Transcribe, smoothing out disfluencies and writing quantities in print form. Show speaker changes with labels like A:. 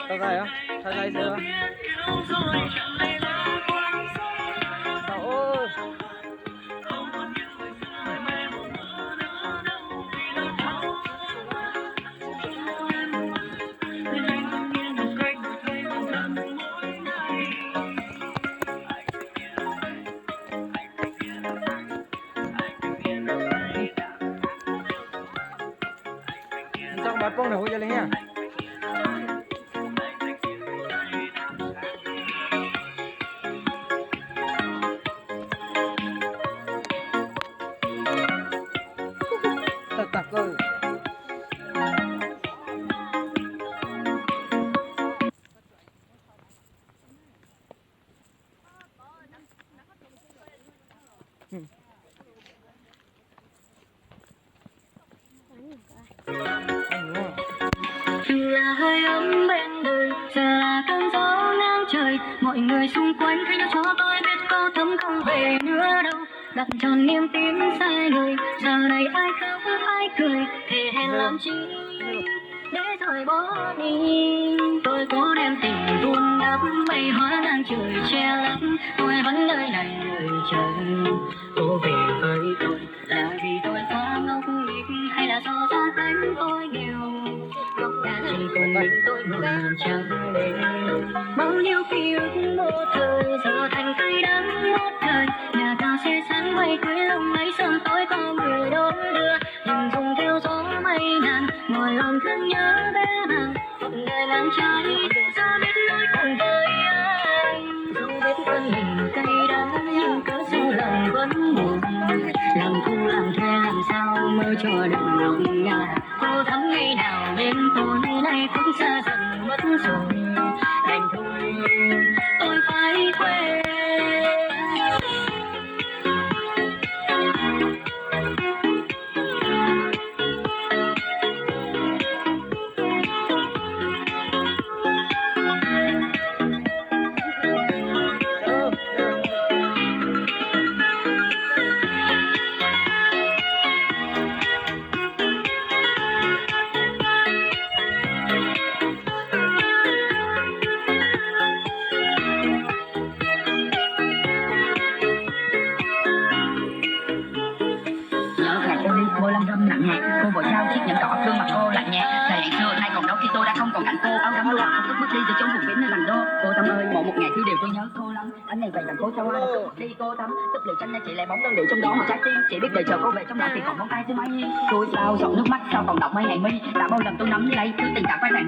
A: Tao đây á, tao đây chưa? Cậu ơi. Chắc bắt con nào vậy nha. Tạc ơi.
B: Là hơi ấm bên đời, giờ là cơn gió ngang trời. Mọi người xung quanh thay nhau cho tôi biết có thấm không về nữa đâu. Đặt tròn niềm tin sai người, giờ này ai khóc ai cười, thề hẹn làm chi để rồi bỏ đi. Tôi có đem tình tuôn đắp mây hóa ngang trời che lấp, tôi vẫn nơi này đợi chờ cô về với tôi. Là vì tôi quá ngốc nghếch hay là do gia cảnh tôi nghèo, góc nhà chỉ còn mình tôi buồn chẳng đến. Bao nhiêu ký ức một thời giờ thành cay đắng một thời. Nhà cao xe sáng quay cuối lồng ấy sớm tối có người đón đưa, hình dung theo gió mây ngàn ngồi lòng thương nhớ bé nàng. Một đời ngang trái sao biết nói cùng với anh, dù biết thân mình cay đắng nhưng cớ sao lòng vẫn buồn. Làm thu làm thuê làm sao mới cho được lòng nhà. Cô thắm ngày nào bên tôi nay cũng xa dần mất rồi, đành thôi tôi phải quên. Cô lâm râm nặng nhẹ, cô vội trao chiếc nhẫn đỏ, gương mặt cô lạnh nhẹ. Thời ngày xưa nay còn đâu khi tôi đã không còn cạnh cô, áo gấm loạn tức bước đi giữa chốn vùng biển nơi thành đô. Cô Tâm ơi, một ngày thứ điều tôi nhớ cô lắm. Anh này về thành phố Châu Hoa đi cô Tâm, tức lì tranh chị lại bóng đơn điệu trong đó một trái tim. Chỉ biết đợi chờ cô về trong lòng thì còn mong ai thứ mấy. Tôi sao giọt nước mắt sao còn đọng mấy ngày mi. Đã bao lần tôi nắm lấy thứ tình cảm phai tàn đi.